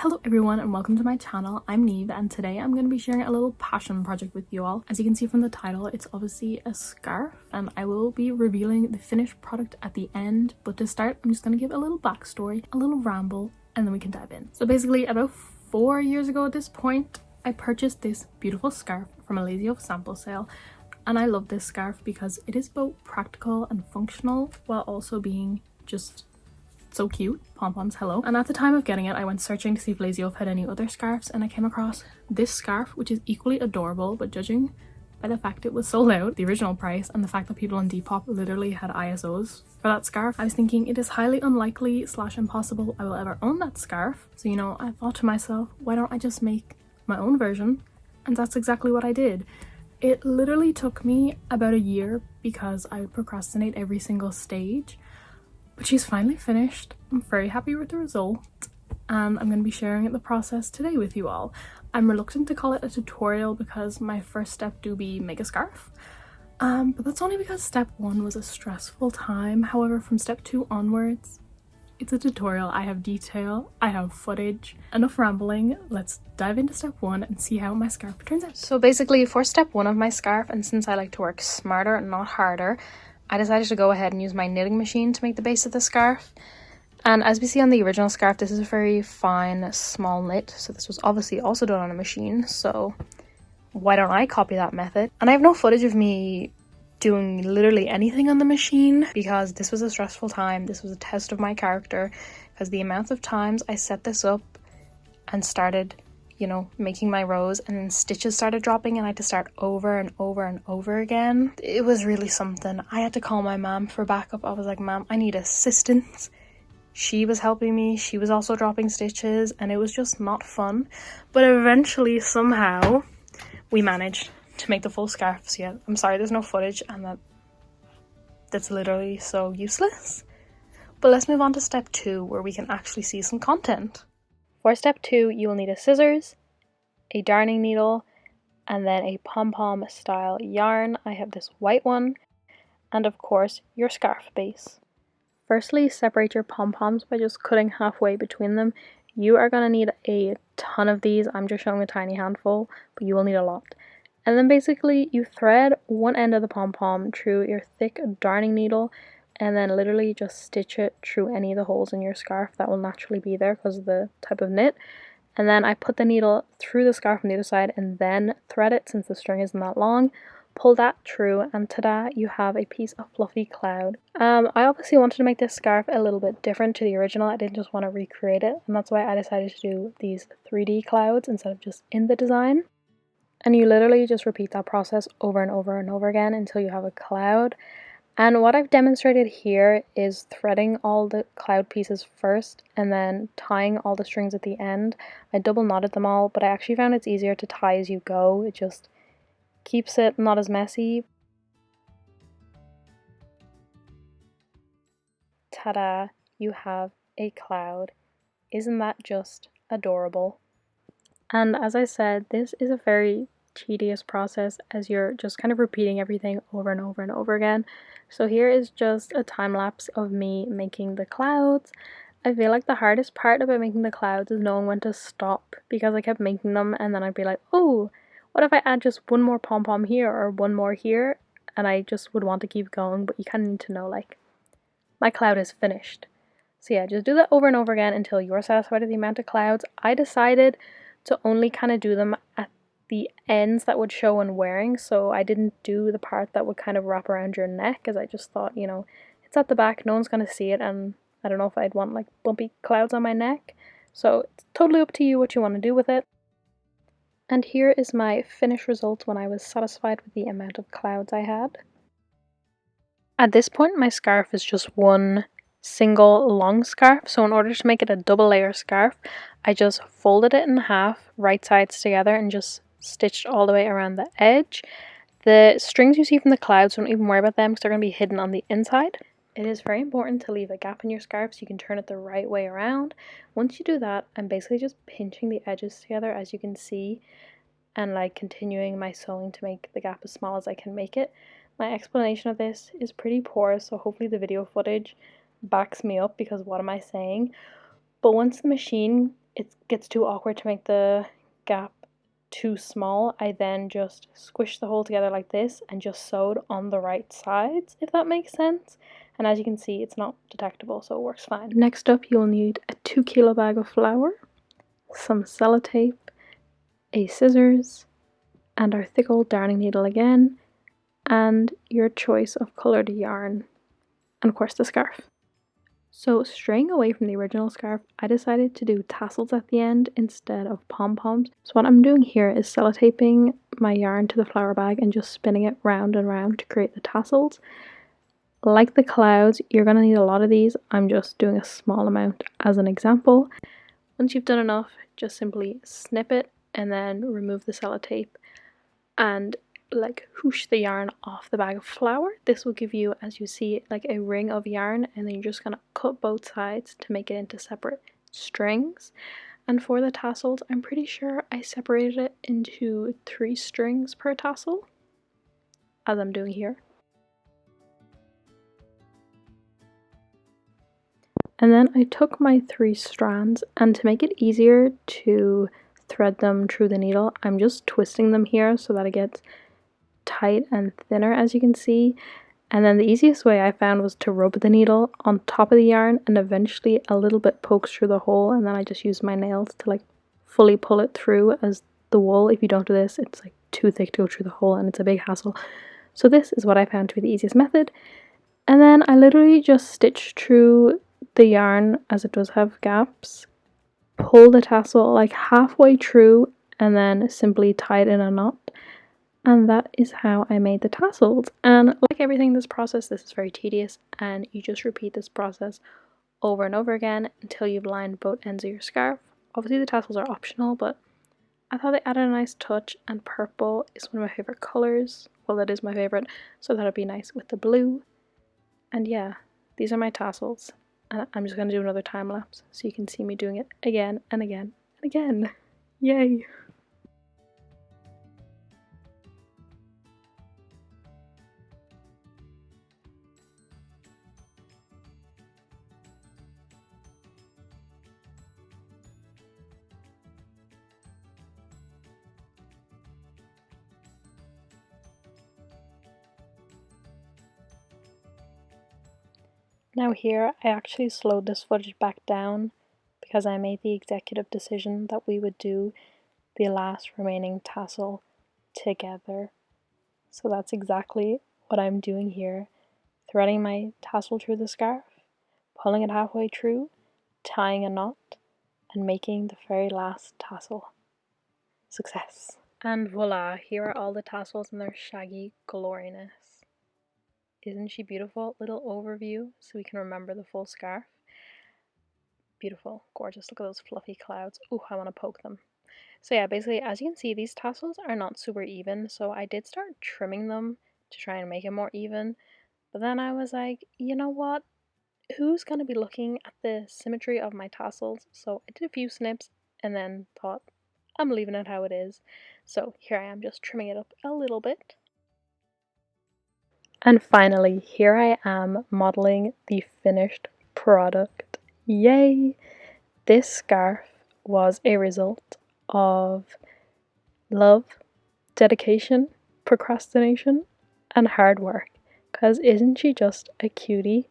Hello everyone and welcome to my channel. I'm Neve and today I'm going to be sharing a little passion project with you all. As you can see from the title, it's obviously a scarf and I will be revealing the finished product at the end. But to start, I'm just going to give a little backstory, a little ramble, and then we can dive in. So basically about 4 years ago at this point, I purchased this beautiful scarf from a Lazy Oaf sample sale. And I love this scarf because it is both practical and functional while also being just so cute. Pom-poms, hello. And at the time of getting it, I went searching to see if Lazy Oaf had any other scarves and I came across this scarf, which is equally adorable, but judging by the fact it was sold out, the original price, and the fact that people on Depop literally had ISOs for that scarf, I was thinking it is highly unlikely / impossible I will ever own that scarf. So I thought to myself, why don't I just make my own version? And that's exactly what I did. It literally took me about a year because I would procrastinate every single stage. But she's finally finished. I'm very happy with the result and I'm going to be sharing the process today with you all. I'm reluctant to call it a tutorial because my first step do be make a scarf. But that's only because step 1 was a stressful time. However, from step 2 onwards, it's a tutorial. I have detail, I have footage. Enough rambling, let's dive into step 1 and see how my scarf turns out. So basically for step 1 of my scarf, and since I like to work smarter and not harder, I decided to go ahead and use my knitting machine to make the base of the scarf. And as we see on the original scarf, this is a very fine, small knit. So this was obviously also done on a machine. So why don't I copy that method? And I have no footage of me doing literally anything on the machine because this was a stressful time. This was a test of my character because the amount of times I set this up and started making my rows and then stitches started dropping and I had to start over and over and over again. It was really something. I had to call my mom for backup. I was like, Mom, I need assistance. She was helping me. She was also dropping stitches and it was just not fun. But eventually, somehow, we managed to make the full scarf. So yeah, I'm sorry there's no footage and that's literally so useless. But let's move on to step 2 where we can actually see some content. For step 2, you will need a scissors, a darning needle, and then a pom-pom style yarn. I have this white one, and of course, your scarf base. Firstly, separate your pom-poms by just cutting halfway between them. You are going to need a ton of these. I'm just showing a tiny handful, but you will need a lot. And then basically, you thread one end of the pom-pom through your thick darning needle, and then literally just stitch it through any of the holes in your scarf that will naturally be there because of the type of knit. And then I put the needle through the scarf on the other side and then thread it since the string isn't that long. Pull that through and ta-da, you have a piece of fluffy cloud. I obviously wanted to make this scarf a little bit different to the original. I didn't just want to recreate it, and that's why I decided to do these 3D clouds instead of just in the design. And you literally just repeat that process over and over and over again until you have a cloud. And what I've demonstrated here is threading all the cloud pieces first and then tying all the strings at the end. I double knotted them all, but I actually found it's easier to tie as you go. It just keeps it not as messy. Ta-da! You have a cloud. Isn't that just adorable? And as I said, this is a very tedious process as you're just kind of repeating everything over and over and over again. So here is just a time lapse of me making the clouds. I feel like the hardest part about making the clouds is knowing when to stop because I kept making them and then I'd be like, oh, what if I add just one more pom-pom here or one more here? And I just would want to keep going, but you kind of need to know, like, my cloud is finished. So yeah, just do that over and over again until you're satisfied with the amount of clouds. I decided to only kind of do them at the ends that would show when wearing, so I didn't do the part that would kind of wrap around your neck, as I just thought, it's at the back, no one's going to see it, and I don't know if I'd want like bumpy clouds on my neck. So it's totally up to you what you want to do with it. And here is my finished result when I was satisfied with the amount of clouds I had. At this point, my scarf is just one single long scarf, so in order to make it a double layer scarf, I just folded it in half, right sides together, and just stitched all the way around the edge. The strings you see from the clouds, don't even worry about them because they're going to be hidden on the inside. It is very important to leave a gap in your scarf so you can turn it the right way around. Once you do that, I'm basically just pinching the edges together, as you can see, and like continuing my sewing to make the gap as small as I can make it. My explanation of this is pretty poor, so hopefully the video footage backs me up because what am I saying? But once the machine it gets too awkward to make the gap too small, I then just squish the hole together like this and just sewed on the right sides, if that makes sense. And as you can see, it's not detectable, so it works fine. Next up, you'll need a 2 kilo bag of flour, some sellotape, a scissors, and our thick old darning needle again, and your choice of coloured yarn, and of course the scarf. So straying away from the original scarf, I decided to do tassels at the end instead of pom-poms. So what I'm doing here is sellotaping my yarn to the flower bag and just spinning it round and round to create the tassels. Like the clouds, you're going to need a lot of these. I'm just doing a small amount as an example. Once you've done enough, just simply snip it and then remove the sellotape and like whoosh the yarn off the bag of flour. This will give you, as you see, like a ring of yarn, and then you're just gonna cut both sides to make it into separate strings. And for the tassels, I'm pretty sure I separated it into 3 strings per tassel, as I'm doing here. And then I took my 3 strands, and to make it easier to thread them through the needle, I'm just twisting them here so that it gets tight and thinner, as you can see. And then the easiest way I found was to rub the needle on top of the yarn, and eventually a little bit pokes through the hole, and then I just use my nails to like fully pull it through, as the wool, if you don't do this, it's like too thick to go through the hole and it's a big hassle. So this is what I found to be the easiest method. And then I literally just stitch through the yarn, as it does have gaps, pull the tassel like halfway through, and then simply tie it in a knot. And that is how I made the tassels. And like everything in this process, this is very tedious, and you just repeat this process over and over again until you've lined both ends of your scarf. Obviously the tassels are optional, but I thought they added a nice touch, and purple is one of my favorite colors. Well, that is my favorite, so I thought it'd be nice with the blue. And yeah, these are my tassels, and I'm just going to do another time lapse so you can see me doing it again and again and again. Yay! Now here, I actually slowed this footage back down because I made the executive decision that we would do the last remaining tassel together. So that's exactly what I'm doing here. Threading my tassel through the scarf, pulling it halfway through, tying a knot, and making the very last tassel. Success! And voila, here are all the tassels in their shaggy gloriness. Isn't she beautiful? Little overview so we can remember the full scarf. Beautiful, gorgeous. Look at those fluffy clouds. Ooh, I want to poke them. So yeah, basically, as you can see, these tassels are not super even, so I did start trimming them to try and make it more even. But then I was like, you know what? Who's going to be looking at the symmetry of my tassels? So I did a few snips and then thought, I'm leaving it how it is. So here I am, just trimming it up a little bit. And finally, here I am modeling the finished product. Yay! This scarf was a result of love, dedication, procrastination, and hard work. Because isn't she just a cutie?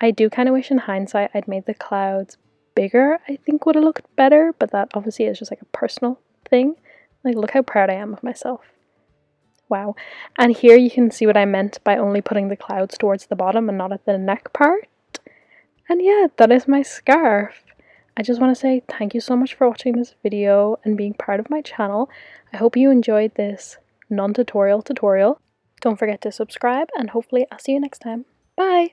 I do kind of wish in hindsight I'd made the clouds bigger. I think would have looked better, but that obviously is just like a personal thing. Like, look how proud I am of myself. Wow. And here you can see what I meant by only putting the clouds towards the bottom and not at the neck part. And yeah, that is my scarf. I just want to say thank you so much for watching this video and being part of my channel. I hope you enjoyed this non-tutorial tutorial. Don't forget to subscribe, and hopefully I'll see you next time. Bye!